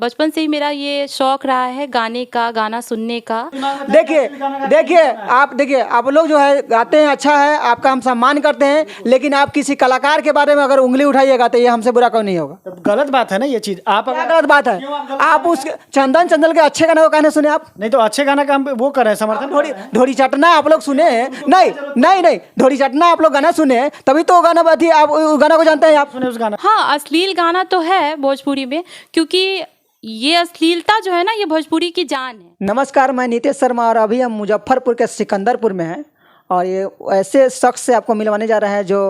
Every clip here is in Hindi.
बचपन से ही मेरा ये शौक रहा है गाने का, गाना सुनने का। देखिए आप लोग जो है गाते हैं, अच्छा है, आपका हम सम्मान करते हैं, लेकिन आप किसी कलाकार के बारे में अगर उंगली उठाइएगा तो ये हमसे बुरा क्यों नहीं होगा? तो गलत बात है ना ये चीज। आप क्या अगर गलत बात है? आप उस चंदन चंचल के अच्छे गाने को कहने सुने आप? नहीं तो अच्छे गाना का हम वो कर रहे हैं, समर्थन कर रहे हैं। ढोरी चटना आप लोग सुने हैं? नहीं, ढोरी चटना आप लोग गाना सुने हैं, तभी तो गाना बात ही, आप उस गाना को जानते हैं आप? सुने उस गाना। हाँ, अश्लील गाना तो है भोजपुरी में, क्योंकि ये अश्लीलता जो है ना, ये भोजपुरी की जान है। नमस्कार, मैं नीतीश शर्मा और अभी हम मुजफ्फरपुर के सिकंदरपुर में हैं और ये ऐसे शख्स से आपको मिलवाने जा रहे हैं जो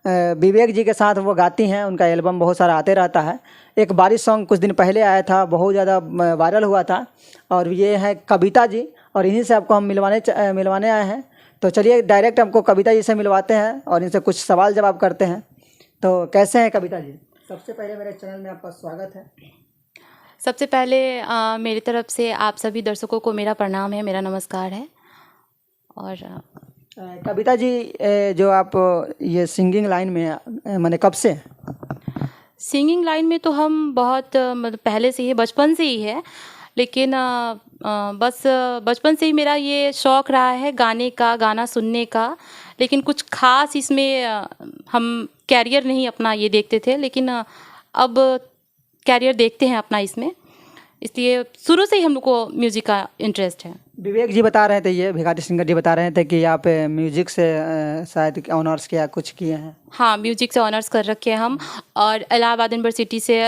विवेक जी के साथ वो गाती हैं। उनका एल्बम बहुत सारा आते रहता है। एक बारिश सॉन्ग कुछ दिन पहले आया था, बहुत ज़्यादा वायरल हुआ था, और ये है कविता जी, और इन्हीं से आपको हम मिलवाने आए हैं। तो चलिए डायरेक्ट हमको कविता जी से मिलवाते हैं और इनसे कुछ सवाल जवाब करते हैं। तो कैसे हैं कविता जी? सबसे पहले मेरे चैनल में आपका स्वागत है। सबसे पहले मेरी तरफ से आप सभी दर्शकों को मेरा प्रणाम है, मेरा नमस्कार है। और कविता जी, जो आप ये सिंगिंग लाइन में मैंने कब से? सिंगिंग लाइन में तो हम बहुत मतलब पहले से ही, बचपन से ही है, लेकिन बस बचपन से ही मेरा ये शौक रहा है गाने का, गाना सुनने का। लेकिन कुछ खास इसमें हम कैरियर नहीं अपना ये देखते थे, लेकिन अब कैरियर देखते हैं अपना इसमें, इसलिए शुरू से ही हम लोग को म्यूज़िक का इंटरेस्ट है। विवेक जी बता रहे थे, ये भिखारी सिंगर जी बता रहे थे कि आप म्यूजिक से शायद ऑनर्स किया, कुछ किए हैं। हाँ, म्यूजिक से ऑनर्स कर रखे हैं हम, और इलाहाबाद यूनिवर्सिटी से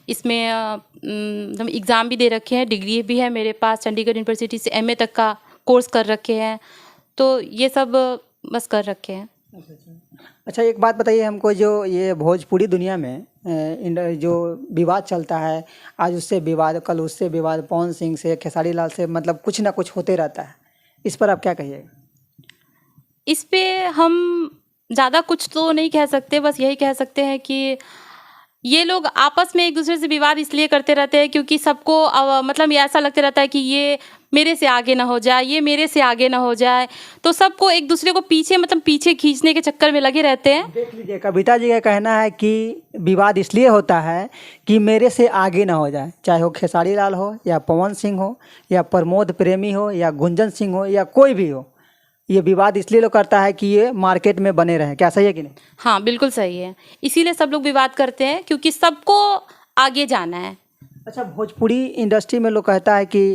इसमें हम एग्ज़ाम भी दे रखे हैं, डिग्री भी है मेरे पास। चंडीगढ़ यूनिवर्सिटी से एमए तक का कोर्स कर रखे हैं, तो ये सब बस कर रखे हैं। अच्छा, एक बात बताइए हमको, जो ये भोजपुरी दुनिया में जो विवाद चलता है, आज उससे विवाद, कल उससे विवाद, पवन सिंह से, खेसारी लाल से, मतलब कुछ ना कुछ होते रहता है। इस पर आप क्या कहिएगा? इस पे हम ज़्यादा कुछ तो नहीं कह सकते, बस यही कह सकते हैं कि ये लोग आपस में एक दूसरे से विवाद इसलिए करते रहते हैं क्योंकि सबको मतलब ये ऐसा लगता रहता है कि ये मेरे से आगे ना हो जाए, ये मेरे से आगे ना हो जाए, तो सबको एक दूसरे को पीछे मतलब पीछे खींचने के चक्कर में लगे रहते हैं। देख लीजिए, कविता जी का कहना है कि विवाद इसलिए होता है कि मेरे से आगे ना हो जाए, चाहे वो खेसारी लाल हो या पवन सिंह हो या प्रमोद प्रेमी हो या गुंजन सिंह हो या कोई भी हो, ये विवाद इसलिए लोग करता है कि ये मार्केट में बने रहें। क्या सही है कि नहीं? हाँ, बिल्कुल सही है। इसीलिए सब लोग विवाद करते हैं क्योंकि सबको आगे जाना है। अच्छा, भोजपुरी इंडस्ट्री में लोग कहता है कि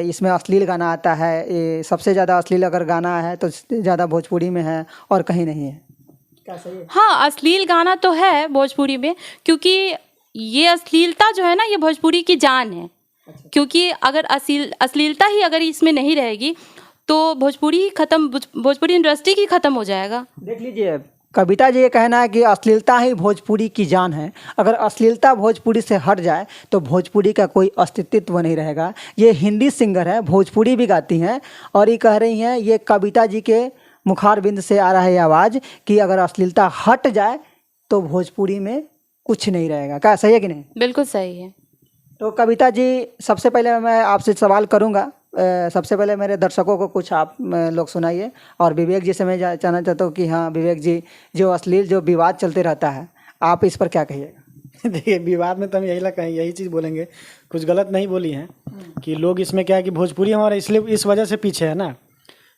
इसमें अश्लील गाना आता है, ये सबसे ज़्यादा अश्लील अगर गाना है तो ज़्यादा भोजपुरी में है और कहीं नहीं है। क्या सही है? हाँ, अश्लील गाना तो है भोजपुरी में, क्योंकि ये अश्लीलता जो है ना, ये भोजपुरी की जान है। क्योंकि अगर अश्लीलता ही अगर इसमें नहीं रहेगी तो भोजपुरी ही खत्म, भोजपुरी इंडस्ट्री की खत्म हो जाएगा। देख लीजिए, कविता जी ये कहना है कि अश्लीलता ही भोजपुरी की जान है। अगर अश्लीलता भोजपुरी से हट जाए तो भोजपुरी का कोई अस्तित्व नहीं रहेगा। ये हिंदी सिंगर है, भोजपुरी भी गाती हैं, और ये कह रही हैं, ये कविता जी के मुखारबिंद से आ रहा है आवाज़ कि अगर अश्लीलता हट जाए तो भोजपुरी में कुछ नहीं रहेगा। क्या सही है कि नहीं? बिल्कुल सही है। तो कविता जी, सबसे पहले मैं आपसे सवाल करूँगा। सबसे पहले मेरे दर्शकों को कुछ आप लोग सुनाइए, और विवेक जी से मैं जानना चाहता हूँ कि हाँ विवेक जी, जो अश्लील जो विवाद चलते रहता है, आप इस पर क्या कहिएगा? देखिए, विवाद में तो हम यही चीज़ बोलेंगे, कुछ गलत नहीं बोली हैं कि लोग इसमें क्या है कि भोजपुरी हमारा इसलिए इस वजह से पीछे है ना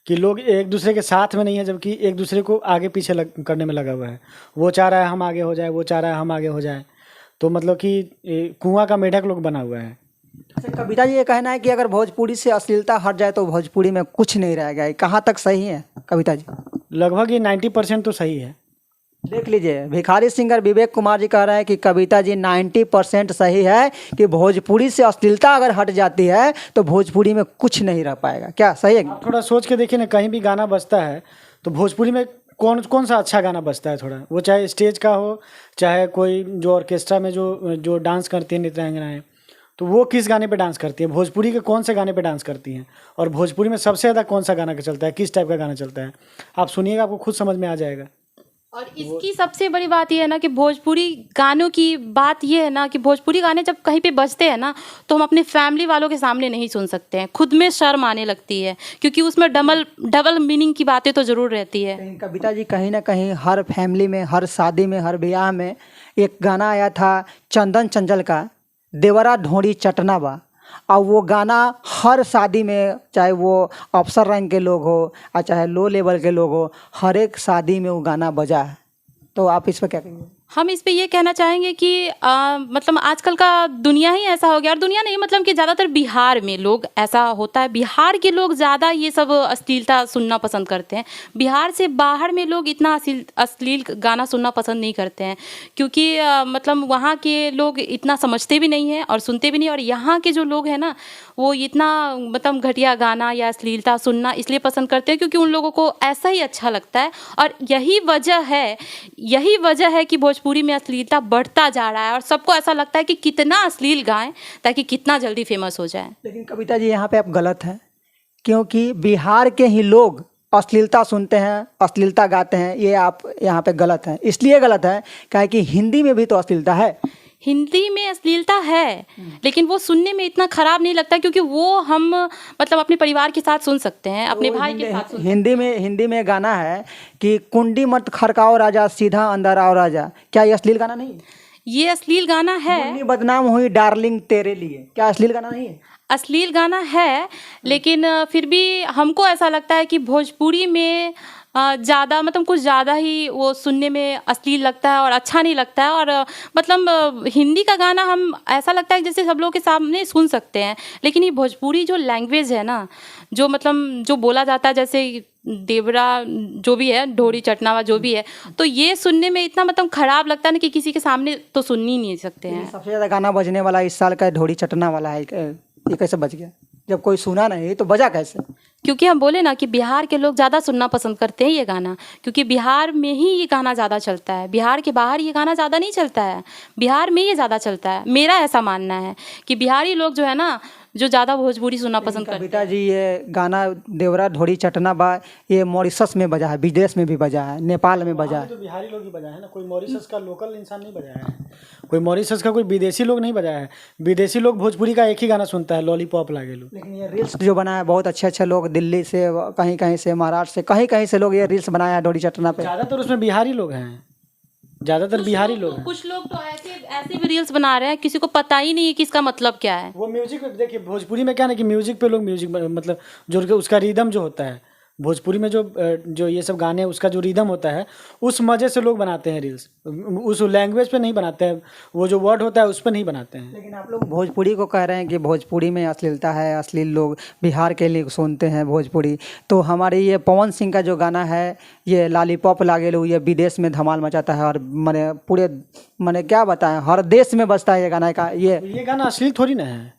कि लोग एक दूसरे के साथ में नहीं है, जबकि एक दूसरे को आगे पीछे करने में लगा हुआ है। वो चाह रहा है हम आगे हो जाए, वो चाह रहा है हम आगे हो जाए, तो मतलब कि कुआं का मेढक लोग बना हुआ है। अच्छा, कविता जी ये कहना है कि अगर भोजपुरी से अश्लीलता हट जाए तो भोजपुरी में कुछ नहीं रहेगा। कहाँ तक सही है कविता जी? लगभग ये 90% तो सही है। देख लीजिए, भिखारी सिंगर विवेक कुमार जी कह रहे हैं कि कविता जी 90% सही है कि भोजपुरी से अश्लीलता अगर हट जाती है तो भोजपुरी में कुछ नहीं रह पाएगा। क्या सही है? आप थोड़ा सोच के देखिए ना, कहीं भी गाना बजता है तो भोजपुरी में कौन सा अच्छा गाना बजता है थोड़ा, वो चाहे स्टेज का हो, चाहे कोई जो ऑर्केस्ट्रा में जो डांस करती है नृत्यांगनाएं, तो वो किस गाने पे डांस करती है, भोजपुरी के कौन से गाने पे डांस करती हैं, और भोजपुरी में सबसे ज़्यादा कौन सा गाना चलता है, किस टाइप का गाना चलता है, आप सुनिएगा, आपको खुद समझ में आ जाएगा। और इसकी सबसे बड़ी बात यह है ना कि भोजपुरी गानों की बात यह है ना कि भोजपुरी गाने जब कहीं पे बजते हैं ना, तो हम अपने फैमिली वालों के सामने नहीं सुन सकते हैं, खुद में शर्म आने लगती है, क्योंकि उसमें डबल मीनिंग की बातें तो ज़रूर रहती है। कविता जी, कहीं ना कहीं हर फैमिली में, हर शादी में, हर ब्याह में एक गाना आया था चंदन चंचल का, देवरा ढोड़ी चटना बा। और वो गाना हर शादी में, चाहे वो अफसर रैंक के लोग हो और चाहे लो लेवल के लोग हो, हर एक शादी में वो गाना बजा है। तो आप इस पर क्या कहेंगे? हम इस पे ये कहना चाहेंगे कि मतलब आजकल का दुनिया ही ऐसा हो गया, और दुनिया नहीं मतलब कि ज़्यादातर बिहार में लोग ऐसा होता है, बिहार के लोग ज़्यादा ये सब अश्लीलता सुनना पसंद करते हैं। बिहार से बाहर में लोग इतना अश्लील गाना सुनना पसंद नहीं करते हैं, क्योंकि मतलब वहाँ के लोग इतना समझते भी नहीं हैं और सुनते भी नहीं। और यहाँ के जो लोग हैं ना, वो इतना मतलब घटिया गाना या अश्लीलता सुनना इसलिए पसंद करते हैं क्योंकि उन लोगों को ऐसा ही अच्छा लगता है। और यही वजह है कि भोजपुरी में अश्लीलता बढ़ता जा रहा है और सबको ऐसा लगता है कि कितना अश्लील गाएं ताकि कितना जल्दी फेमस हो जाए। लेकिन कविता जी, यहाँ पे आप गलत हैं, क्योंकि बिहार के ही लोग अश्लीलता सुनते हैं, अश्लीलता गाते हैं। ये आप यहाँ पे गलत हैं। इसलिए गलत है क्या कि हिंदी में भी तो अश्लीलता है। हिंदी में अश्लीलता है, लेकिन वो सुनने में इतना खराब नहीं लगता, क्योंकि वो हम मतलब अपने परिवार के साथ सुन सकते हैं, अपने भाई के साथ सुन। हिंदी में गाना है कि कुंडी मत खड़काओ राजा, सीधा अंदर आओ राजा। क्या ये अश्लील गाना नहीं है? ये अश्लील गाना है। मुन्नी बदनाम हुई डार्लिंग तेरे लिए, क्या अश्लील गाना नहीं है? अश्लील गाना है, लेकिन फिर भी हमको ऐसा लगता है कि भोजपुरी में ज़्यादा मतलब कुछ ज़्यादा ही वो सुनने में अश्लील लगता है और अच्छा नहीं लगता है। और मतलब हिंदी का गाना हम ऐसा लगता है जैसे सब लोगों के सामने सुन सकते हैं, लेकिन ये भोजपुरी जो लैंग्वेज है ना, जो मतलब जो बोला जाता है, जैसे देवरा जो भी है, ढोरी चटनावा जो भी है, तो ये सुनने में इतना मतलब खराब लगता है ना कि किसी के सामने तो सुन ही नहीं सकते हैं। सबसे ज़्यादा गाना बजने वाला इस साल का ढोरी चटना वाला है। ये कैसे बज गया? जब कोई सुना नहीं तो बजा कैसे? क्योंकि हम बोले ना कि बिहार के लोग ज़्यादा सुनना पसंद करते हैं ये गाना, क्योंकि बिहार में ही ये गाना ज़्यादा चलता है। बिहार के बाहर ये गाना ज़्यादा नहीं चलता है, बिहार में ये ज़्यादा चलता है। मेरा ऐसा मानना है कि बिहारी लोग जो है ना, जो ज़्यादा भोजपुरी सुनना पसंद करते हैं। कविता जी, ये गाना देवरा ढोरी चटना बा, ये मॉरिशस में बजा है, विदेश में भी बजा है, नेपाल में बजा है। तो बिहारी लोग ही बजाए हैं ना, कोई मॉरिशस का लोकल इंसान नहीं बजाया है, कोई मॉरिशस का कोई विदेशी लोग नहीं बजाया है। विदेशी लोग भोजपुरी का एक ही गाना सुनता है, लॉलीपॉप लागेलू। लेकिन ये रील्स जो बनाया है, बहुत अच्छे अच्छे लोग दिल्ली से, कहीं कहीं से, महाराष्ट्र से, कहीं कहीं से लोग ये रील्स बनाया है ढोरी चटना पे। ज़्यादातर उसमें बिहारी लोग हैं, ज़्यादातर बिहारी लोग हैं। कुछ लोग तो ऐसे भी रील्स बना रहे हैं, किसी को पता ही नहीं है कि इसका मतलब क्या है। वो म्यूजिक देखिए, भोजपुरी में क्या ना कि म्यूजिक पे लोग म्यूजिक मतलब जो उसका रिदम जो होता है, भोजपुरी में जो ये सब गाने उसका जो रिदम होता है, उस मज़े से लोग बनाते हैं रील्स। उस लैंग्वेज पे नहीं बनाते हैं, वो जो वर्ड होता है उस पर नहीं बनाते हैं। लेकिन आप लोग भोजपुरी को कह रहे हैं कि भोजपुरी में अश्लीलता है, अश्लील लोग बिहार के लिए सुनते हैं भोजपुरी। तो हमारे ये पवन सिंह का जो गाना है, ये लॉलीपॉप लागेलू, ये विदेश में धमाल मचाता है और मैंने पूरे मैंने क्या बताएं, हर देश में बजता है ये गाना का। ये गाना अश्लील थोड़ी ना है,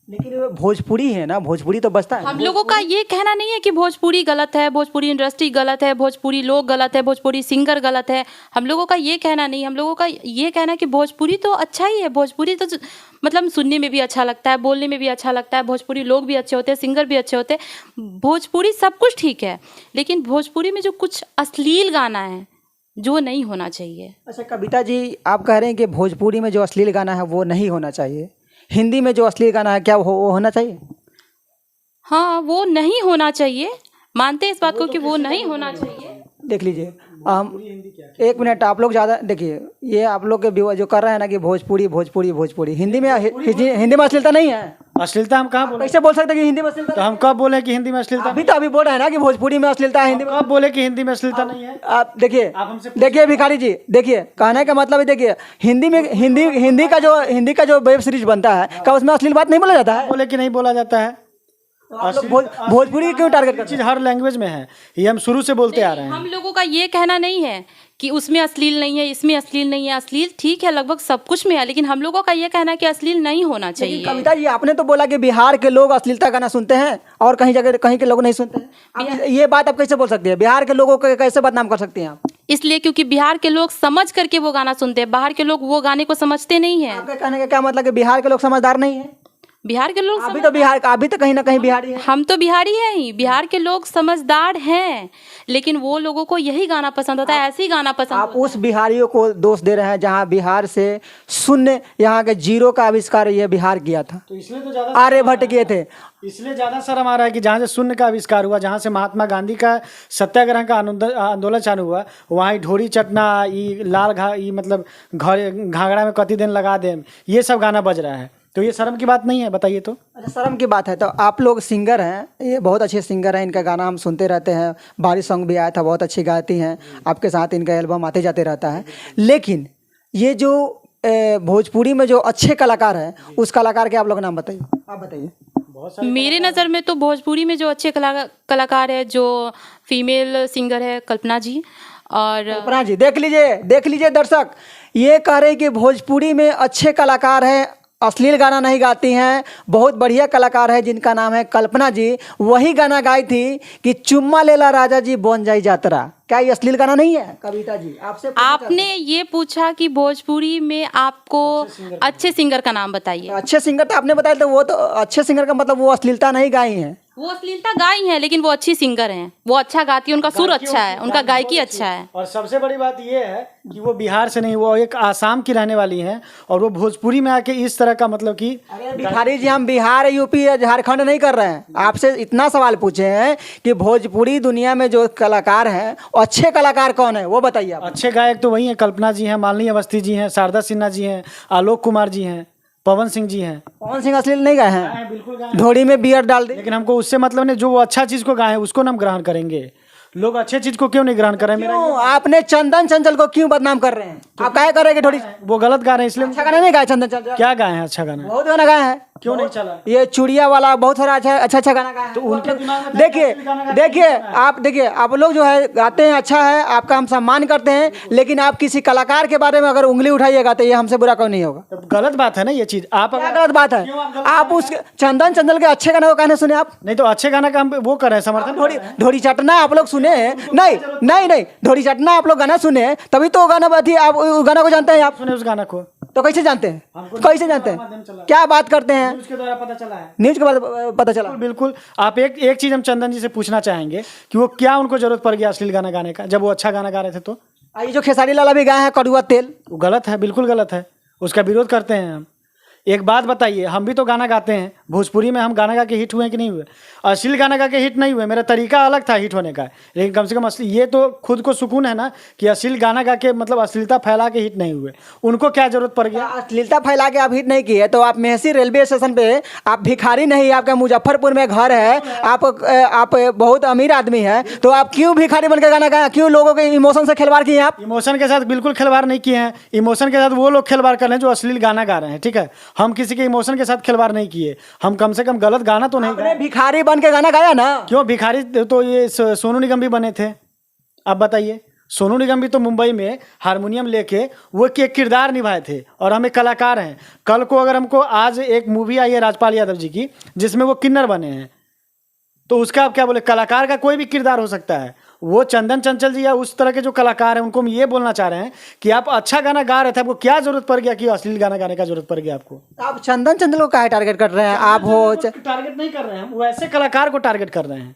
लेकिन वो भोजपुरी है ना, भोजपुरी तो बजता है। हम लोगों का ये कहना नहीं है कि भोजपुरी गलत है, भोजपुरी इंडस्ट्री गलत है, भोजपुरी लोग गलत है, भोजपुरी सिंगर गलत है। हम लोगों का ये कहना नहीं, हम लोगों का ये कहना है कि भोजपुरी तो अच्छा ही है। भोजपुरी तो मतलब सुनने में भी अच्छा लगता है, बोलने में भी अच्छा लगता है, भोजपुरी लोग भी अच्छे होते हैं, सिंगर भी अच्छे होते हैं, भोजपुरी सब कुछ ठीक है। लेकिन भोजपुरी में जो कुछ अश्लील गाना है, जो नहीं होना चाहिए। अच्छा कविता जी, आप कह रहे हैं कि भोजपुरी में जो अश्लील गाना है वो नहीं होना चाहिए, हिंदी में जो अश्लील गाना है क्या वो होना चाहिए? हाँ, वो नहीं होना चाहिए, मानते हैं इस बात को कि वो नहीं होना चाहिए। देख लीजिए, हम एक मिनट, आप लोग ज़्यादा देखिए, ये आप लोग के जो कर रहे हैं ना कि भोजपुरी भोजपुरी भोजपुरी, हिंदी में अश्लीलता नहीं है। अश्लीलता हम कहाँ बोले? कैसे बोल सकते हैं कि हिंदी में अश्लीलता? तो हम कब बोले कि हिंदी में अश्लीलता? अभी बोल रहे हैं ना कि भोजपुरी में अश्लीलता है, हिंदी में कब बोले कि हिंदी में अश्लीलता नहीं है? आप देखिए, आप हमसे देखिए भिखारी जी, देखिए कहने का मतलब है, देखिए हिंदी का जो वेब सीरीज बनता है, क्या उसमें अश्लील बात नहीं बोला जाता है? बोले कि नहीं बोला जाता है? भोजपुरी क्यों टारगेट करते हैं? चीज हर लैंग्वेज में है, ये हम शुरू से बोलते आ रहे हैं। हम लोगों का ये कहना नहीं है कि उसमें अश्लील नहीं है, इसमें अश्लील नहीं है। अश्लील ठीक है, लगभग सब कुछ में है, लेकिन हम लोगों का ये कहना है कि अश्लील नहीं होना चाहिए। कविता जी, आपने तो बोला कि बिहार के लोग अश्लीलता गाना सुनते हैं और कहीं के लोग नहीं सुनते हैं। ये बात आप कैसे बोल सकती है? बिहार के लोगों को कैसे बदनाम कर सकती हैं आप? इसलिए क्योंकि बिहार के लोग समझ करके वो गाना सुनते हैं, बाहर के लोग वो गाने को समझते नहीं है। आपके कहने का क्या मतलब कि बिहार के लोग समझदार नहीं है? बिहार के लोग अभी तो कहीं ना कहीं बिहारी है। हम तो बिहारी हैं ही, बिहार के लोग समझदार हैं, लेकिन वो लोगों को यही गाना पसंद होता है, ऐसे ही गाना पसंद आप होता उस बिहारियों को दोष दे रहे हैं जहां बिहार से शून्य, यहाँ के जीरो का आविष्कार ये बिहार किया था, तो इसलिए तो ज्यादा आर्यभट्ट किए थे। इसलिए ज्यादा शर्म आ रहा है कि जहाँ से शून्य का आविष्कार हुआ, जहाँ से महात्मा गांधी का सत्याग्रह का आंदोलन चालू हुआ, वहाँ ही ढोरी चटना, ये लाल घा, ये मतलब घर घाघरा में कति दिन लगा दे, ये सब गाना बज रहा है। तो ये शर्म की बात नहीं है, बताइए तो। अच्छा, शर्म की बात है तो आप लोग सिंगर हैं, ये बहुत अच्छे सिंगर हैं, इनका गाना हम सुनते रहते हैं, बारिश सॉन्ग भी आया था, बहुत अच्छी गाती हैं, आपके साथ इनका एल्बम आते जाते रहता है। लेकिन ये जो भोजपुरी में जो अच्छे कलाकार हैं, उस कलाकार के आप लोग नाम बताइए, आप बताइए। मेरे नज़र में तो भोजपुरी में जो अच्छे कलाकार है, जो फीमेल सिंगर है, कल्पना जी। और कल्पना जी, देख लीजिए दर्शक, ये कह रहे हैं कि भोजपुरी में अच्छे कलाकार हैं, अश्लील गाना नहीं गाती हैं, बहुत बढ़िया कलाकार है जिनका नाम है कल्पना जी। वही गाना गाई थी कि चुम्मा लेला राजा जी बन जाई जातरा। क्या ये अश्लील गाना नहीं है? कविता जी, आपसे आपने ये पूछा कि भोजपुरी में आपको अच्छे सिंगर का नाम बताइए। अच्छे सिंगर तो आपने बताया, तो वो तो अच्छे सिंगर का मतलब वो अश्लीलता नहीं गाई हैं। वो अश्लीलता गाई हैं, लेकिन वो अच्छी सिंगर हैं, वो अच्छा गाती है, उनका सुर अच्छा है, उनका गायकी अच्छा है। और सबसे बड़ी बात ये है कि वो बिहार से नहीं, वो एक आसाम की रहने वाली हैं, और वो भोजपुरी में आके इस तरह का मतलब कि अरे भिखारी जी, हम बिहार, यूपी या झारखंड नहीं कर रहे हैं, आपसे इतना सवाल पूछे हैं कि भोजपुरी दुनिया में जो कलाकार हैं, अच्छे कलाकार कौन है वो बताइए आप। अच्छे गायक तो वही हैं, कल्पना जी हैं, मालिनी अवस्थी जी हैं, शारदा सिन्हा जी हैं, आलोक कुमार जी हैं, पवन सिंह जी हैं। पवन सिंह अश्लील नहीं गाए हैं? बिल्कुल गाए, ढोड़ी में बियर डाल दे। लेकिन हमको उससे मतलब नहीं, जो वो अच्छा चीज को गाए उसको हम ग्रहण करेंगे। लोग अच्छे चीज को क्यों नहीं ग्रहण करें? मेरा क्यों आपने चंदन चंचल को क्यों बदनाम कर रहे हैं? आप क्या करेंगे? थोड़ी वो गलत गा रहे हैं, इसलिए अच्छा गाना नहीं गाए चंदन चंचल? क्या गाए हैं? अच्छा गाना बहुत गाना गाए हैं, क्यों नहीं चला? ये चूड़िया वाला बहुत सारा अच्छा गाना गाया है। तो उनके दिमाग में देखिए आप लोग जो है गाते हैं, अच्छा है, आपका हम सम्मान करते हैं, लेकिन आप किसी कलाकार के बारे में अगर उंगली उठाइएगा तो ये हमसे बुरा क्यों नहीं होगा? तो गलत बात है ना ये चीज। आप क्या गलत बात है? आप उस चंदन चंचल के अच्छे गाने को कहने सुने आप? नहीं तो अच्छे गाना का हम वो कर रहे हैं, समर्थन। ढोरी चटना आप लोग सुने? नहीं, ढोरी चटना आप लोग गाना सुने, तभी तो गाना बात ही, आप गाना को जानते हैं आप? सुने उस गाना को तो कैसे जानते हैं? क्या बात करते हैं? न्यूज के द्वारा पता चला है। न्यूज के बाद पता चला? बिल्कुल। आप एक चीज हम चंदन जी से पूछना चाहेंगे कि वो क्या उनको जरूरत पड़ गया अश्लील गाना गाने का, जब वो अच्छा गाना गा रहे थे? तो ये जो खेसारी लाल अभी गाए हैं कड़ुआ तेल, वो गलत है, बिल्कुल गलत है, उसका विरोध करते हैं हम। एक बात बताइए, हम भी तो गाना गाते हैं, भोजपुरी में हम गाना गा के हिट हुए कि नहीं हुए? अश्लील गाना गा के हिट नहीं हुए, मेरा तरीका अलग था हिट होने का, लेकिन कम से कम असली, ये तो खुद को सुकून है ना कि अश्लील गाना गा के मतलब अश्लीलता फैला के हिट नहीं हुए। उनको क्या जरूरत पड़ गया? अश्लीलता फैला के आप हिट नहीं किए तो आप मेहसी रेलवे स्टेशन पे, आप भिखारी नहीं, आपका मुजफ्फरपुर में घर है, आप बहुत अमीर आदमी है, तो आप क्यों भिखारी बन के गाना गाए? क्यों लोगों के इमोशन से खिलवाड़ किए आप? इमोशन के साथ बिल्कुल खिलवाड़ नहीं किए हैं। इमोशन के साथ वो लोग खिलवाड़ कर रहे हैं जो अश्लील गाना गा रहे हैं, ठीक है? हम किसी के इमोशन के साथ खिलवाड़ नहीं किए, हम कम से कम गलत गाना तो नहीं गाए। भिखारी बन के गाना गाया ना? क्यों भिखारी? तो ये सोनू निगम भी बने थे, आप बताइए। सोनू निगम भी तो मुंबई में हारमोनियम लेके वो एक किरदार निभाए थे, और हम एक कलाकार हैं। कल को अगर हमको, आज एक मूवी आई है राजपाल यादव जी की जिसमें वो किन्नर बने हैं, तो उसका आप क्या बोले? कलाकार का कोई भी किरदार हो सकता है। वो चंदन चंचल जी या उस तरह के जो कलाकार हैं, उनको हम ये बोलना चाह रहे हैं कि आप अच्छा गाना गा रहे थे, आपको क्या जरूरत पड़ गया कि अश्लील गाना गाने का जरूरत पड़ गया आपको? आप चंदन चंचल को काहे टारगेट कर रहे हैं? आप हो टारगेट नहीं कर रहे हैं, हम वैसे कलाकार को टारगेट कर रहे हैं,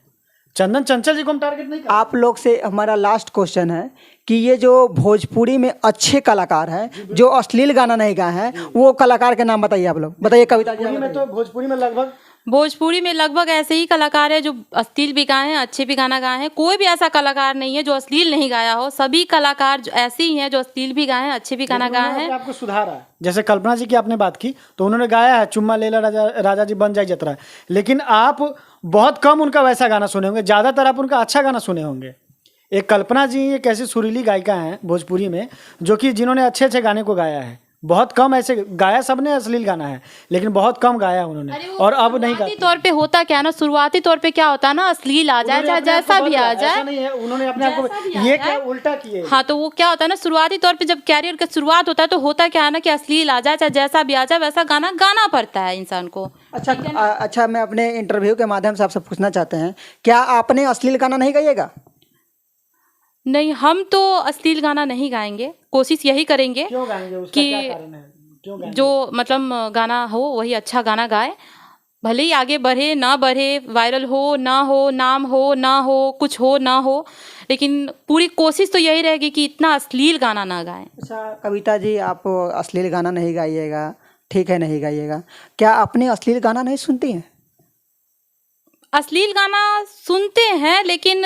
चंदन चंचल जी को हम टारगेट नहीं कर रहे। आप लोग से हमारा लास्ट क्वेश्चन है कि ये जो भोजपुरी में अच्छे कलाकार हैं, जो अश्लील गाना नहीं गाए हैं, वो कलाकार के नाम बताइए आप लोग, बताइए कविता जी। भोजपुरी में लगभग ऐसे ही कलाकार है जो अश्लील भी गाए हैं, अच्छे भी गाना गाए हैं। कोई भी ऐसा कलाकार नहीं है जो अश्लील नहीं गाया हो। सभी कलाकार ऐसे ही हैं जो अश्लील भी गाए हैं, अच्छे भी गाना गाए हैं। आपको सुधारा, जैसे कल्पना जी की आपने बात की तो उन्होंने गाया है चुम्मा लेला राजा जी बन जाए जतरा, लेकिन आप बहुत कम उनका वैसा गाना सुने होंगे, ज़्यादातर आप उनका अच्छा गाना सुने होंगे। एक कल्पना जी एक ऐसी सुरीली गायिका हैं भोजपुरी में जो कि जिन्होंने अच्छे अच्छे गाने को गाया है। बहुत कम ऐसे गाया, सबने अश्लील गाना है लेकिन बहुत कम गाया उन्होंने, और अब नहीं गाते। तौर पे होता क्या है ना, शुरुआती तौर पे क्या होता है ना, अश्लील आ जाए चाहे जैसा भी आ जाए, नहीं है, उन्होंने अपने आप को ये क्या उल्टा किए। हाँ, तो वो क्या होता है ना, शुरुआती तौर पे जब कैरियर का शुरुआत होता है तो होता क्या है ना कि अश्लील आ जाए चाहे जैसा भी आ जाए, वैसा गाना गाना पड़ता है इंसान को। अच्छा, मैं अपने इंटरव्यू के माध्यम से आपसे पूछना चाहते हैं, क्या आपने अश्लील गाना नहीं गाइएगा? नहीं, हम तो अश्लील गाना नहीं गाएंगे, कोशिश यही करेंगे। क्यों गाएंगे? उसका कि क्या कारण है? जो मतलब गाना हो वही अच्छा गाना गाए, भले ही आगे बढ़े ना बढ़े, वायरल हो ना हो, नाम हो ना हो, कुछ हो ना हो, लेकिन पूरी कोशिश तो यही रहेगी कि इतना अश्लील गाना ना गाएं। अच्छा कविता जी, आप अश्लील गाना नहीं गाइएगा, ठीक है नहीं गाइएगा, क्या अपने अश्लील गाना नहीं सुनती हैं? अश्लील गाना सुनते हैं लेकिन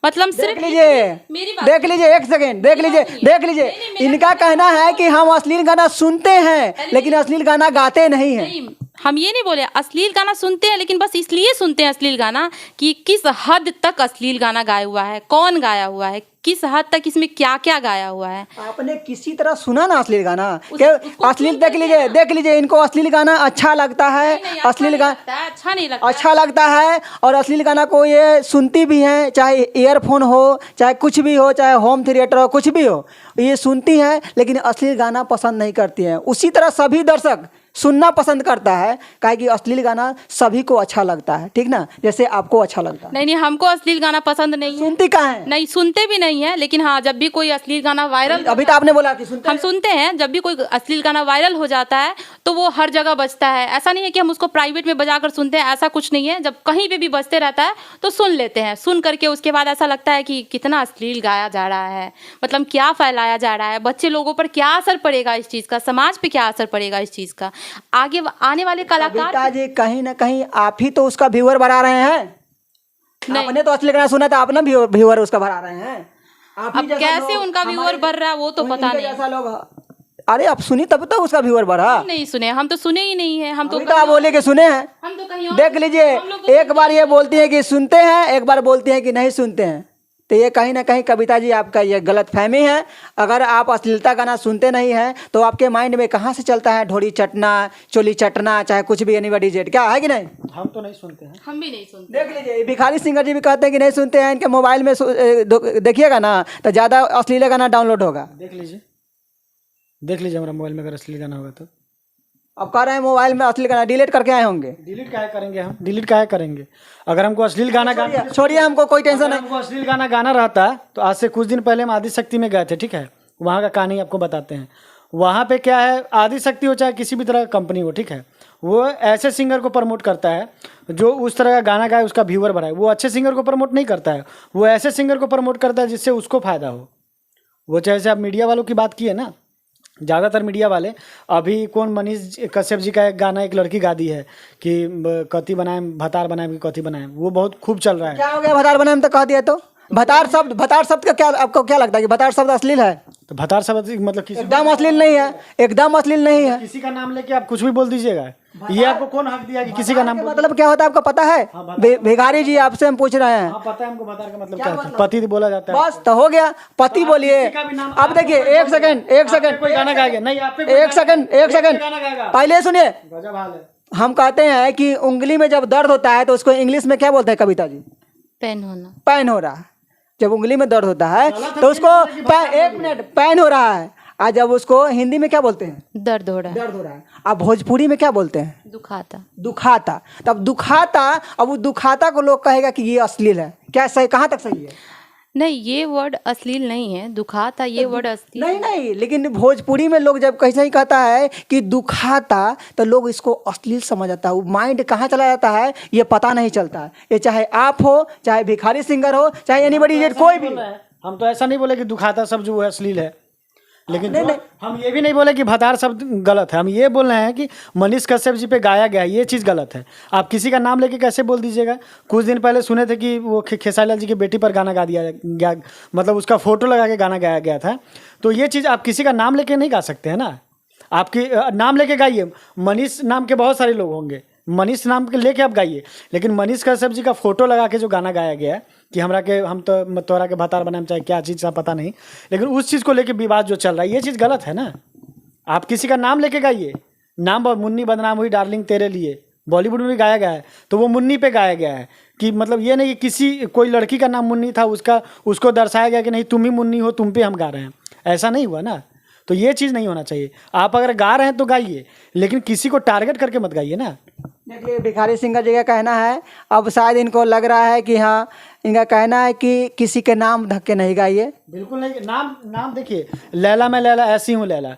मतलब देख सिर्फ लीजिए, मेरी बात देख लीजिए, एक सेकेंड देख लीजिए, देख लीजिए, इनका कहना है कि हम अश्लील गाना सुनते हैं लेकिन अश्लील गाना गाते नहीं हैं। नहीं, हम ये नहीं बोले, अश्लील गाना सुनते हैं लेकिन बस इसलिए सुनते हैं अश्लील गाना कि किस हद तक अश्लील गाना गाया हुआ है, कौन गाया हुआ है, किस हद तक इसमें क्या क्या गाया हुआ है। आपने किसी तरह सुना ना अश्लील गाना? क्या अश्लील, देख लीजिए, देख लीजिए, इनको अश्लील गाना अच्छा लगता है, अश्लील गाना अच्छा नहीं लगता, अच्छा लगता है, और अश्लील गाना को ये सुनती भी हैं, चाहे ईयरफोन हो, चाहे कुछ भी हो, चाहे होम थिएटर हो, कुछ भी हो, ये सुनती हैं लेकिन अश्लील गाना पसंद नहीं करती हैं। उसी तरह सभी दर्शक सुनना पसंद करता है, काहे कि अश्लील गाना सभी को अच्छा लगता है, ठीक ना, जैसे आपको अच्छा लगता है। नहीं नहीं, हमको अश्लील गाना पसंद नहीं है, सुनती कहाँ है? नहीं सुनते भी नहीं है, लेकिन हाँ जब भी कोई अश्लील गाना वायरल, अभी तो आपने बोला कि सुनते हम सुनते हैं, जब भी कोई अश्लील गाना वायरल हो जाता है तो वो हर जगह बजता है। ऐसा नहीं है कि हम उसको प्राइवेट में बजा कर सुनते हैं, ऐसा कुछ नहीं है, जब कहीं पे भी बजते रहता है तो सुन लेते हैं। सुन करके उसके बाद ऐसा लगता है कि कितना अश्लील गाया जा रहा है, मतलब क्या फैलाया जा रहा है, बच्चे लोगों पर क्या असर पड़ेगा इस चीज़ का, समाज पे क्या असर पड़ेगा इस चीज़ का, आगे आने वाले कलाकार। कविता जी, कहीं ना कहीं आप ही तो उसका व्यूअर बढ़ा रहे हैं। नहीं। आपने तो अश्लील गाना सुना था, अपना व्यूअर उसका बढ़ा रहे हैं। आप ही अब जैसा कैसे लोग, उनका व्यूअर हमारे- बढ़ रहा है वो तो पता इनके नहीं। जैसा लोग, अरे आप सुनी तब तो उसका व्यूअर बढ़ा। नहीं सुने, हम तो सुने ही नहीं है, हम तो अभी तो आप बोले कि सुने हैं। हम तो कहीं और देख लीजिए, हम लोग तो एक बार ये बोलती है कि सुनते हैं, एक बार बोलती है कि नहीं सुनते हैं। तो ये कहीं ना कहीं कविता जी आपका ये गलत फहमी है। अगर आप अश्लीलता गाना सुनते नहीं हैं तो आपके माइंड में कहाँ से चलता है ढोली चटना, चोली चटना, चाहे कुछ भी, एनीबॉडी जेड, क्या है कि नहीं? हम तो नहीं सुनते हैं। हम भी नहीं सुनते। देख लीजिए, भिखारी सिंगर जी भी कहते हैं कि नहीं सुनते हैं। इनके मोबाइल में देखिएगा ना तो ज़्यादा अश्लील गाना डाउनलोड होगा। देख लीजिए, देख लीजिए हमारा मोबाइल में अगर अश्लील गाना होगा तो। अब कह रहे हैं मोबाइल में अश्लील गाना डिलीट करके आए होंगे। डिलीट काहे करेंगे हम? डिलीट काहे करेंगे? अगर हमको अश्लील गाना गाना छोड़िए, हमको कोई टेंशन अगर नहीं। हमको अश्लील गाना गाना रहता तो आज से कुछ दिन पहले हम आदि शक्ति में गए थे, ठीक है, वहाँ का कहानी आपको बताते हैं। वहाँ पे क्या है, आदि शक्ति हो चाहे किसी भी तरह का कंपनी हो, ठीक है, वो ऐसे सिंगर को प्रमोट करता है जो उस तरह का गाना गाए, उसका व्यूअर बढ़ाए। वो अच्छे सिंगर को प्रमोट नहीं करता है, वो ऐसे सिंगर को प्रमोट करता है जिससे उसको फायदा हो। वो जैसे आप मीडिया वालों की बात की है ना, ज़्यादातर मीडिया वाले, अभी कौन मनीष कश्यप जी का एक गाना एक लड़की गा दी है कि कथी बनाए भतार बनाए कि कथी बनाए, वो बहुत खूब चल रहा है। क्या हो गया भतार बनाने में? तो कह दिया तो भतार शब्द का क्या आपको क्या लगता है कि भतार शब्द अश्लील है? तो भतार शब्द मतलब किसी एकदम अश्लील नहीं है, एकदम अश्लील नहीं है। किसी का नाम लेके आप कुछ भी बोल दीजिएगा, ये आपको कौन हक दिया कि किसी का नाम? मतलब क्या होता है आपको पता है? भिखारी जी आपसे हम पूछ रहे हैं। हाँ पता है हमको, भतार का मतलब क्या होता है? पति बोला जाता है। बस तो हो गया, पति बोलिए। किसी का भी नाम- अब देखिए, एक सेकंड कोई गाना गाएगा नहीं, आप पे एक सेकंड गाना गाएगा। पहले सुनिए। गजब हाल है। हम कहते हैं कि उंगली में जब दर्द होता है तो उसको इंग्लिश में क्या बोलते हैं कविता जी? पेन होना। पैन हो रहा है। जब उंगली में दर्द होता है तो उसको एक मिनट, पैन हो रहा है। आज जब उसको हिंदी में क्या बोलते हैं? दर्द हो रहा है, दर्द हो रहा है। अब भोजपुरी में क्या बोलते हैं? दुखाता। दुखाता। तब दुखाता, अब वो दुखाता को लोग कहेगा कि ये अश्लील है। क्या सही, कहाँ तक सही है? नहीं, ये वर्ड अश्लील नहीं है, दुखाता ये वर्ड अश्लील नहीं नहीं, लेकिन भोजपुरी में लोग जब कैसे ही कहता है कि दुखाता तो लोग इसको अश्लील समझ आता है। माइंड कहाँ चला जाता है ये पता नहीं चलता है। ये चाहे आप हो, चाहे भिखारी सिंगर हो, चाहे एनीबॉडी जेड, कोई भी। हम तो ऐसा नहीं बोले कि दुखाता शब्द जो है अश्लील है, लेकिन नहीं, जो हम ये भी नहीं बोले कि भतार शब्द गलत है। हम ये बोल रहे हैं कि मनीष कश्यप जी पे गाया गया है, ये चीज़ गलत है। आप किसी का नाम लेके कैसे बोल दीजिएगा? कुछ दिन पहले सुने थे कि वो खेसारी लाल जी की बेटी पर गाना गा दिया गया, मतलब उसका फोटो लगा के गाना गाया गया था। तो ये चीज़ आप किसी का नाम लेके नहीं गा सकते हैं ना। आपकी नाम लेके गाइए, मनीष नाम के बहुत सारे लोग होंगे, मनीष नाम के लेके आप गाइए, लेकिन मनीष कश्यप जी का फोटो लगा के जो गाना गाया गया कि हमरा के हम तो तोरा के भतार बनाए, चाहे क्या चीज़ का पता नहीं, लेकिन उस चीज़ को लेके विवाद जो चल रहा है ये चीज़ गलत है ना। आप किसी का नाम लेके गाइए। नाम मुन्नी बदनाम हुई डार्लिंग तेरे लिए, बॉलीवुड में भी गाया गया है, तो वो मुन्नी पे गाया गया है कि मतलब ये नहीं कि किसी कोई लड़की का नाम मुन्नी था उसको दर्शाया गया कि नहीं तुम ही मुन्नी हो, तुम पे हम गा रहे हैं, ऐसा नहीं हुआ ना। तो ये चीज़ नहीं होना चाहिए। आप अगर गा रहे हैं तो गाइए, लेकिन किसी को टारगेट करके मत गाइए ना। देखिए, भिखारी सिंगर जी का कहना है, अब शायद इनको लग रहा है कि हाँ, इनका कहना है कि किसी के नाम धक्के नहीं गाइए। बिल्कुल नहीं, नाम देखिए, लैला मैं लैला ऐसी हूँ लैला,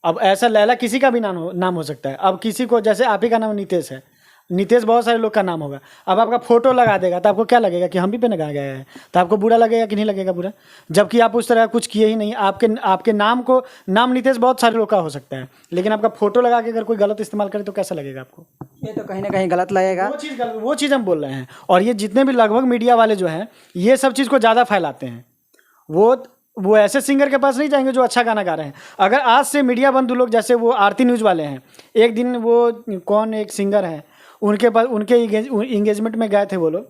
अब ऐसा लैला किसी का भी नाम हो सकता है। अब किसी को, जैसे आप ही का नाम नितेश है, नितेश बहुत सारे लोग का नाम होगा। अब आपका फोटो लगा देगा तो आपको क्या लगेगा कि हम भी पे लगा गया है, तो आपको बुरा लगेगा कि नहीं लगेगा बुरा, जबकि आप उस तरह कुछ किए ही नहीं। आपके नाम नितेश बहुत सारे लोग का हो सकता है, लेकिन आपका फोटो लगा के अगर कोई गलत इस्तेमाल करे तो कैसा लगेगा आपको? ये तो कहीं ना कहीं गलत लगेगा। वो चीज़ हम बोल रहे हैं। और ये जितने भी लगभग मीडिया वाले जो हैं, ये सब चीज़ को ज़्यादा फैलाते हैं। वो ऐसे सिंगर के पास नहीं जाएंगे जो अच्छा गाना गा रहे हैं। अगर आज से मीडिया बंधु लोग, जैसे वो आरती न्यूज़ वाले हैं, एक दिन वो कौन एक सिंगर है, उनके पास उनके इंगेजमेंट में गए थे वो लोग,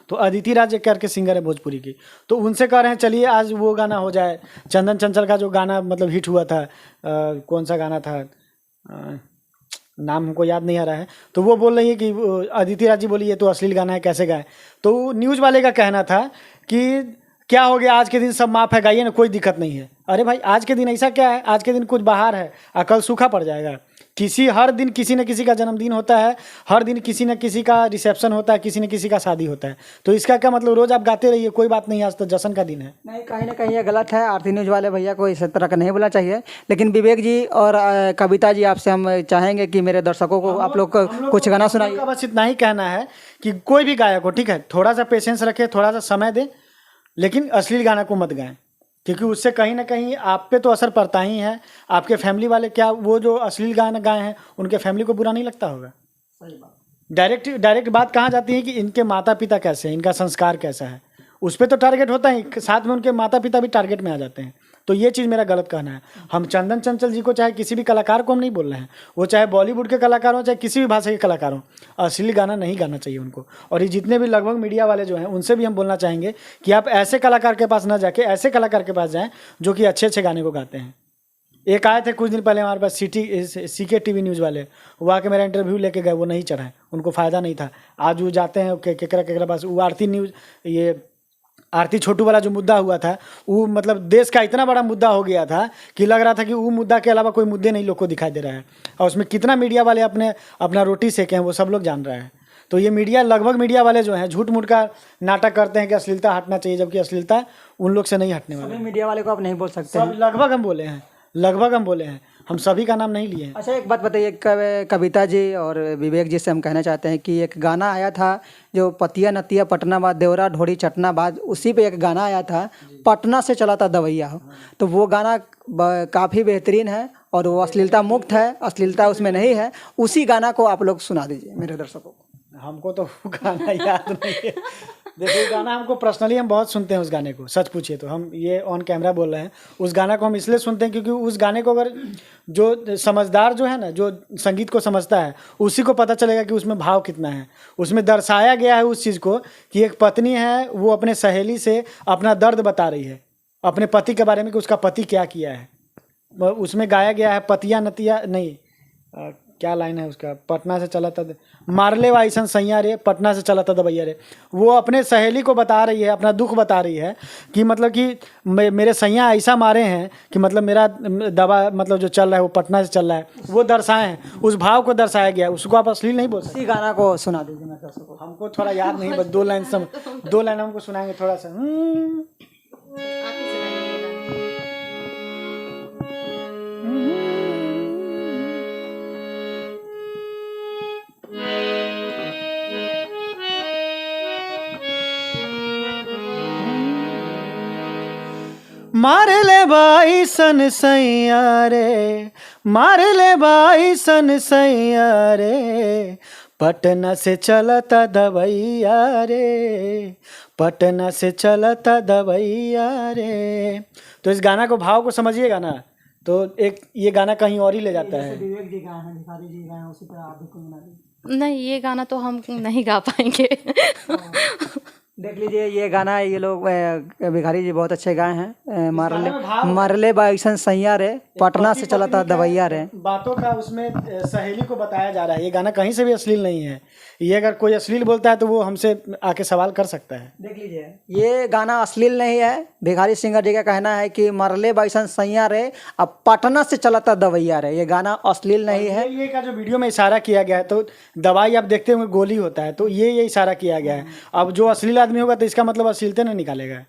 तो अदिति राज करके सिंगर है भोजपुरी की, तो उनसे कह रहे हैं चलिए आज वो गाना हो जाए, चंदन चंचल का जो गाना मतलब हिट हुआ था, कौन सा गाना था, नाम हमको याद नहीं आ रहा है। तो वो बोल रही है कि अदिति राज जी बोली ये तो अश्लील गाना है, कैसे गाए। तो न्यूज़ वाले का कहना था कि क्या हो गया, आज के दिन सब माफ़ है, गाइए ना, कोई दिक्कत नहीं है। अरे भाई, आज के दिन ऐसा क्या है, आज के दिन कुछ बाहर है और कल सूखा पड़ जाएगा। हर दिन किसी न किसी का जन्मदिन होता है, हर दिन किसी न किसी का रिसेप्शन होता है, किसी न किसी का शादी होता है। तो इसका क्या मतलब रोज़ आप गाते रहिए, कोई बात नहीं, आज तो जश्न का दिन है। नहीं, कहीं ना कहीं ये गलत है। आरती न्यूज़ वाले भैया को इस तरह का नहीं बोलना चाहिए। लेकिन विवेक जी और कविता जी, आपसे हम चाहेंगे कि मेरे दर्शकों को आप लोग को कुछ गाना सुनाइए। का बस इतना ही कहना है कि कोई भी गायक हो, ठीक है, थोड़ा सा पेशेंस रखे, थोड़ा सा समय दे, लेकिन अश्लील गाना को मत गाएं, क्योंकि उससे कहीं ना कहीं आप पे तो असर पड़ता ही है। आपके फैमिली वाले, क्या वो जो अश्लील गाना गाए हैं उनके फैमिली को बुरा नहीं लगता होगा? सही बात। डायरेक्ट बात कहाँ जाती है कि इनके माता पिता कैसे हैं, इनका संस्कार कैसा है, उस पर तो टारगेट होता है, साथ में उनके माता पिता भी टारगेट में आ जाते हैं। तो ये चीज़ मेरा गलत कहना है। हम चंदन चंचल जी को, चाहे किसी भी कलाकार को हम नहीं बोल रहे हैं, वो चाहे बॉलीवुड के कलाकार हों, चाहे किसी भी भाषा के कलाकार हों, अश्लील गाना नहीं गाना चाहिए उनको। और ये जितने भी लगभग मीडिया वाले जो हैं, उनसे भी हम बोलना चाहेंगे कि आप ऐसे कलाकार के पास ना जाके ऐसे कलाकार के पास जाएँ जो कि अच्छे अच्छे गाने को गाते हैं। एक आए थे कुछ दिन पहले हमारे पास CK TV न्यूज़ वाले, वो आके मेरा इंटरव्यू लेके गए, वो नहीं चढ़ाए, उनको फ़ायदा नहीं था। आज वो जाते हैं केकरा पास, वो आरती न्यूज़, ये आरती छोटू वाला जो मुद्दा हुआ था, वो मतलब देश का इतना बड़ा मुद्दा हो गया था कि लग रहा था कि वो मुद्दा के अलावा कोई मुद्दे नहीं लोग को दिखाई दे रहा है। और उसमें कितना मीडिया वाले अपना रोटी सेके हैं वो सब लोग जान रहे हैं। तो ये लगभग मीडिया वाले जो हैं, झूठ मूठ का नाटक करते हैं कि अश्लीलता हटना चाहिए, जबकि अश्लीलता उन लोग से नहीं हटने वाली। मीडिया वाले को आप नहीं बोल सकते। लगभग हम बोले हैं, हम सभी का नाम नहीं लिए हैं। अच्छा, एक बात बताइए, कविता जी और विवेक जी से हम कहना चाहते हैं कि एक गाना आया था जो पतिया नतिया पटना बाद देवरा ढोड़ी चटना बाद, उसी पे एक गाना आया था, पटना से चला था दवैया हो। तो वो गाना काफ़ी बेहतरीन है और वो अश्लीलता मुक्त है, अश्लीलता उसमें नहीं है। उसी गाना को आप लोग सुना दीजिए मेरे दर्शकों को। हमको तो वो गाना याद नहीं है। देखो, गाना हमको पर्सनली हम बहुत सुनते हैं उस गाने को, सच पूछिए तो हम ये ऑन कैमरा बोल रहे हैं। उस गाना को हम इसलिए सुनते हैं क्योंकि उस गाने को अगर जो समझदार जो है ना, जो संगीत को समझता है, उसी को पता चलेगा कि उसमें भाव कितना है। उसमें दर्शाया गया है उस चीज़ को कि एक पत्नी है, वो अपने सहेली से अपना दर्द बता रही है, अपने पति के बारे में कि उसका पति क्या किया है। उसमें गाया गया है पतिया नतिया नहीं, क्या लाइन है उसका, पटना से चला था मारले वाइसन सैया रे, पटना से चला था दबैया रे। वो अपने सहेली को बता रही है, अपना दुख बता रही है कि मतलब कि मेरे सैया ऐसा मारे हैं कि मतलब मेरा दवा मतलब जो चल रहा है वो पटना से चल रहा है। वो दर्शाए हैं, उस भाव को दर्शाया गया है, उसको आप अश्लील नहीं बोल सकते। इसी गाना को सुना दीजिए मेरे दर्शकों को। हमको थोड़ा याद नहीं, बस 2 लाइन हमको सुनाएंगे थोड़ा सा। मार ले बाई सन सैया रे, मार ले बाई सन सैया रे, पटना से चलता दवैया रे, पटना से चलता दवैया रे। तो इस गाना को भाव को समझिएगा ना, तो एक ये गाना कहीं और ही ले जाता है। विवेक जी गाए हैं, भिखारी जी गाए हैं, उसी तरह आप भी कोई बना दीजिए। नहीं, ये गाना तो हम नहीं गा पाएंगे। देख लीजिए, ये गाना ये लोग भिखारी जी बहुत अच्छे गाए हैं। मारले बाइसन सैया रे, पटना से चला था दवैया रे। बातों का उसमें सहेली को बताया जा रहा है। ये गाना कहीं से भी अश्लील नहीं है। ये अगर कोई अश्लील बोलता है तो वो हमसे आके सवाल कर सकता है। देख लीजिए, ये गाना अश्लील नहीं है। भिखारी सिंगर जी का कहना है कि मारले बाइसन सैया रे, अब पटना से चला था दवैया रे। ये गाना अश्लील नहीं है। ये का जो वीडियो में इशारा किया गया है, तो दवाई आप देखते होंगे गोली होता है, तो ये इशारा किया गया है। अब जो अश्लील आदमी होगा तो इसका मतलब अश्लीलता नहीं निकालेगा।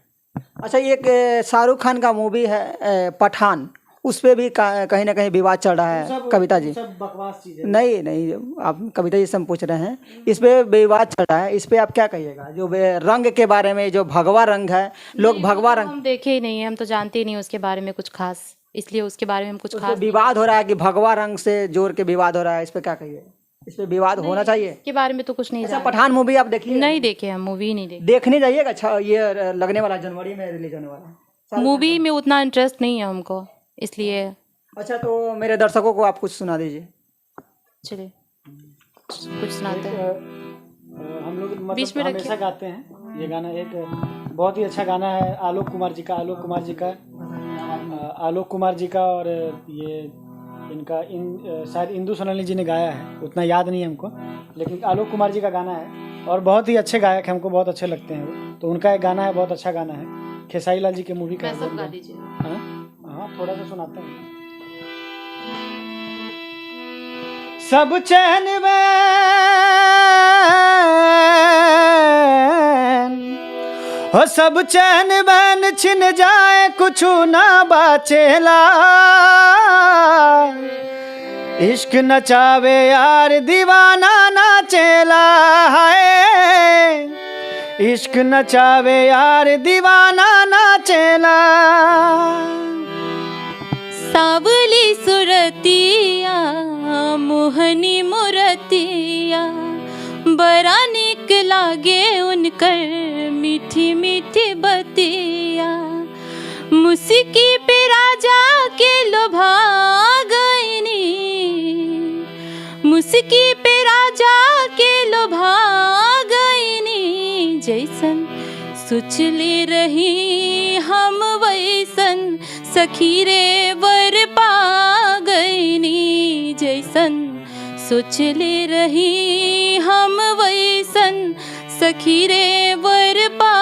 अच्छा, ये एक शाहरुख खान का मूवी है पठान, उस पे भी कहीं ना कहीं विवाद चल रहा है कविता जी। सब बकवास चीज है। नहीं नहीं, आप कविता जी से हम पूछ रहे हैं, इस पे विवाद चल रहा है, इस पे आप क्या कहिएगा? जो रंग के बारे में, जो भगवा रंग है, लोग भगवा रंग, हम देखे ही नहीं है, हम तो जानते ही नहीं उसके बारे में कुछ खास, इसलिए उसके बारे में हम कुछ उस पे खास विवाद हो रहा है कि भगवा रंग से जोड़ के विवाद हो रहा है, इस पे क्या कहिएगा? इस पे विवाद होना चाहिए? के बारे में तो कुछ नहीं अच्छा, जाना। पठान मूवी आप देखिए? नहीं देखे, हम मूवी नहीं देखे। देखने जाइएगा। अच्छा, ये लगने वाला जनवरी में रिलीज होने वाला है। मूवी में उतना इंटरेस्ट नहीं है हमको, इसलिए। अच्छा, तो मेरे दर्शकों को आप कुछ सुना दीजिए। चलिए कुछ सुनाते हैं। हम लोग बीच में मतलब हमेशा गाते हैं ये गाना। एक बहुत ही अच्छा गाना है आलोक कुमार जी का। आलोक कुमार जी का और ये इनका शायद इंदु सोनाली जी ने गाया है, उतना याद नहीं है हमको, लेकिन आलोक कुमार जी का गाना है और बहुत ही अच्छे गायक हैं, हमको बहुत अच्छे लगते हैं वो। तो उनका एक गाना है, बहुत अच्छा गाना है, खेसारी लाल जी के मूवी का है। सब गा दीजिए। हाँ, थोड़ा सा सुनाता हूँ। सब चैन हो सब चैन बैन छिन जाए कुछ ना बाचेला, इश्क नचावे यार दीवाना नाचेला है, इश्क नचावे यार दीवाना नाचेला। सावली सुरतिया मोहनी मुरतिया, बड़ा निक लागे उनकर मीठी मीठी बतिया, मुस्की पे राजा के लोभा गईनी, मुस्की पे राजा के लोभा गईनी, जैसन सोचले रही हम वैसन सखी रे वर पा गईनी, जैसन सोचले रही हम वैसन सखी रे वर पा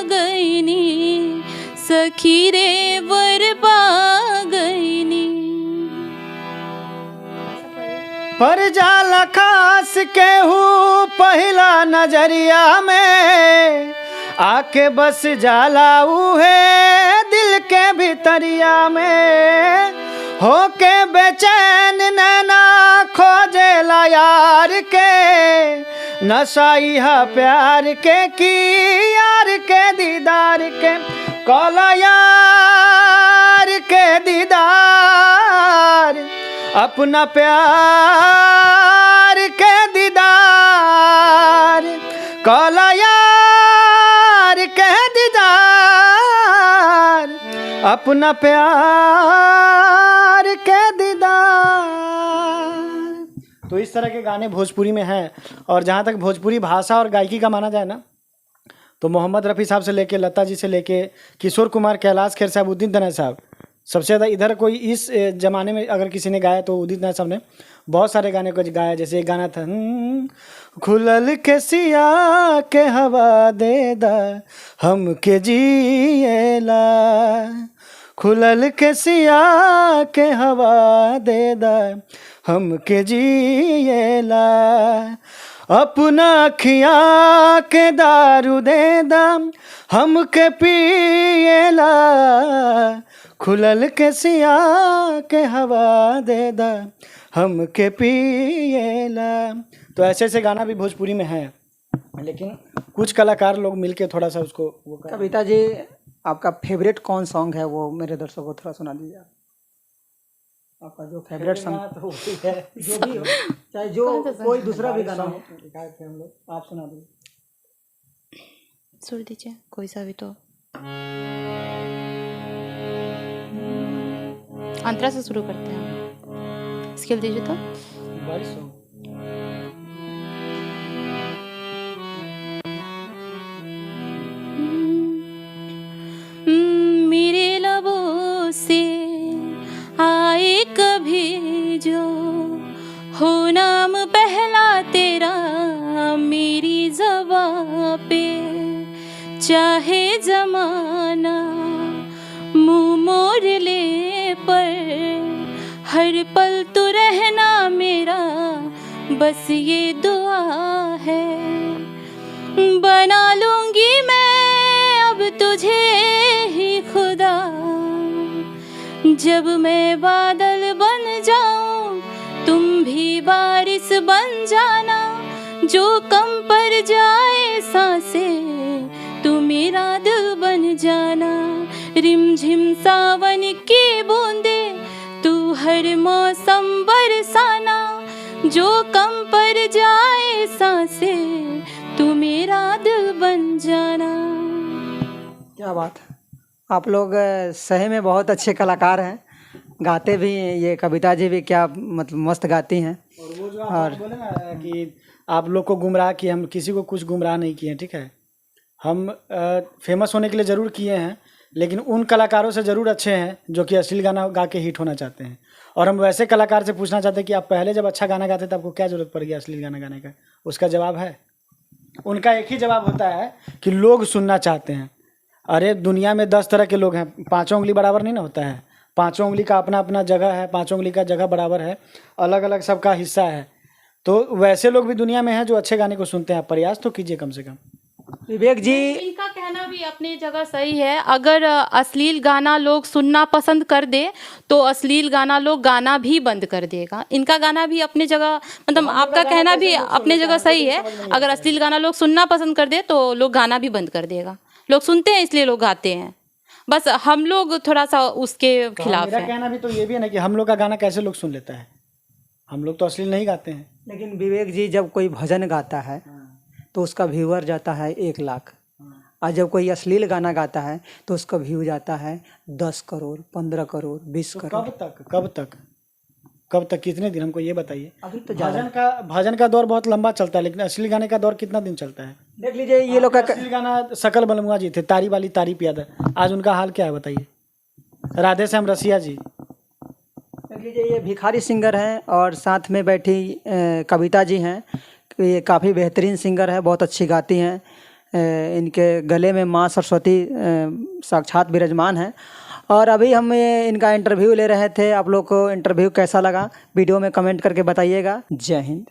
गईनी, सखी रे वर पा गईनी। पर जाला खास केहू पहला नजरिया में, आके बस जाला उहे दिल के भीतरिया में, होके बेचैन नैना खोजेला यार के, नशाई है प्यार के की यार के दीदार के, कौला यार के दीदार, अपना प्यार के दीदार, कौला यार के दीदार, अपना प्यार के दीदार। तो इस तरह के गाने भोजपुरी में हैं। और जहाँ तक भोजपुरी भाषा और गायकी का माना जाए ना, तो मोहम्मद रफ़ी साहब से लेके लता जी से लेके किशोर कुमार, कैलाश खेर साहब, उदित नारायण साहब, सबसे ज़्यादा इधर कोई इस ज़माने में अगर किसी ने गाया तो उदित नारायण साहब ने बहुत सारे गाने को गाया। जैसे एक गाना था, खुलल के सिया के हवा दे दा हम के जिएला, खुलल के सिया के हवा दे दा हम के जिएला, अपना अखिया के दारू दे दा हम के पिएला, खुलल के सिया के हवा दे दा हम के पिएला। तो ऐसे ऐसे गाना भी भोजपुरी में है, लेकिन कुछ कलाकार लोग मिलके थोड़ा सा उसको वो कविता जी, आपका फेवरेट कौन सॉन्ग है वो मेरे दर्शकों को थोड़ा सुना दीजिए। आपका जो फेवरेट सॉन्ग तो है, जो भी हो, चाहे जो कोई दूसरा भी गाना हो, हम लोग आप सुना दीजिए। सुन दीजिए कोई सा भी। तो अंतरा से शुरू करते हैं, स्केल दीजिए तो। मेरे लबों से आए कभी जो हो नाम पहला तेरा मेरी ज़बां पे, चाहे ज़माना मुँह मोड़ ले पर हर पल तू रहना मेरा, बस ये दुआ है। बना लूँगी मैं अब तुझे ही खुदा, जब मैं बादल बन जाऊं तुम भी बारिश बन जाना, जो कम पड़ जाए सांसें तू मेरा दिल बन जाना। रिमझिम सावन की बूंदे तू हर मौसम बरसाना, जो कम पड़ जाए सांसें तू मेरा दिल बन जाना। क्या बात है, आप लोग सही में बहुत अच्छे कलाकार हैं, गाते भी हैं। ये कविता जी भी क्या मतलब मस्त गाती हैं। और वो जो आप बोले ना कि आप लोग को गुमराह किए, हम किसी को कुछ गुमराह नहीं किए, ठीक है। हम फेमस होने के लिए ज़रूर किए हैं, लेकिन उन कलाकारों से ज़रूर अच्छे हैं जो कि अश्लील गाना गा के हिट होना चाहते हैं। और हम वैसे कलाकार से पूछना चाहते हैं कि आप पहले जब अच्छा गाना गाते थे आपको क्या ज़रूरत पड़ गई अश्लील गाना गाने का? उसका जवाब है, उनका एक ही जवाब होता है कि लोग सुनना चाहते हैं। अरे दुनिया में 10 तरह के लोग हैं, पाँचों उंगली बराबर नहीं ना होता है। पाँचों उंगली का अपना अपना जगह है, पाँचों उंगली का जगह बराबर है, अलग अलग सबका हिस्सा है। तो वैसे लोग भी दुनिया में हैं जो अच्छे गाने को सुनते हैं। प्रयास तो कीजिए कम से कम। विवेक जी, इनका कहना भी अपनी जगह सही है। अगर अश्लील गाना लोग सुनना पसंद कर दे तो अश्लील गाना लोग गाना भी बंद कर देगा। इनका गाना भी अपनी जगह, मतलब आपका कहना भी अपनी जगह सही है। अगर अश्लील गाना लोग सुनना पसंद कर दे तो लोग गाना भी बंद कर देगा। लोग सुनते हैं इसलिए लोग गाते हैं, बस हम लोग थोड़ा सा उसके खिलाफ मेरा हैं। कहना भी तो ये भी है ना कि हम लोग का गाना कैसे लोग सुन लेता है, हम लोग तो अश्लील नहीं गाते हैं। लेकिन विवेक जी जब कोई भजन गाता है तो उसका व्यूअर जाता है 1 लाख, और जब कोई अश्लील गाना गाता है तो उसका व्यू जाता है 10 करोड़, 15 करोड़, 20 तो करोड़। कब तक कितने दिन, हमको ये बताइए। अभी तो ज़्यादा भजन का दौर बहुत लंबा चलता है, लेकिन अश्लील गाने का दौर कितना दिन चलता है? देख लीजिए ये लोग का अश्लील गाना सकल बलमुआ जी थे, तारी वाली तारी पियादा, आज उनका हाल क्या है बताइए। राधे श्याम रसिया जी, देख लीजिए ये भिखारी सिंगर हैं, और साथ में बैठी कविता जी हैं। ये काफ़ी बेहतरीन सिंगर है, बहुत अच्छी गाती हैं। इनके गले में माँ सरस्वती साक्षात विराजमान हैं। और अभी हम ये इनका इंटरव्यू ले रहे थे। आप लोग को इंटरव्यू कैसा लगा वीडियो में कमेंट करके बताइएगा। जय हिंद।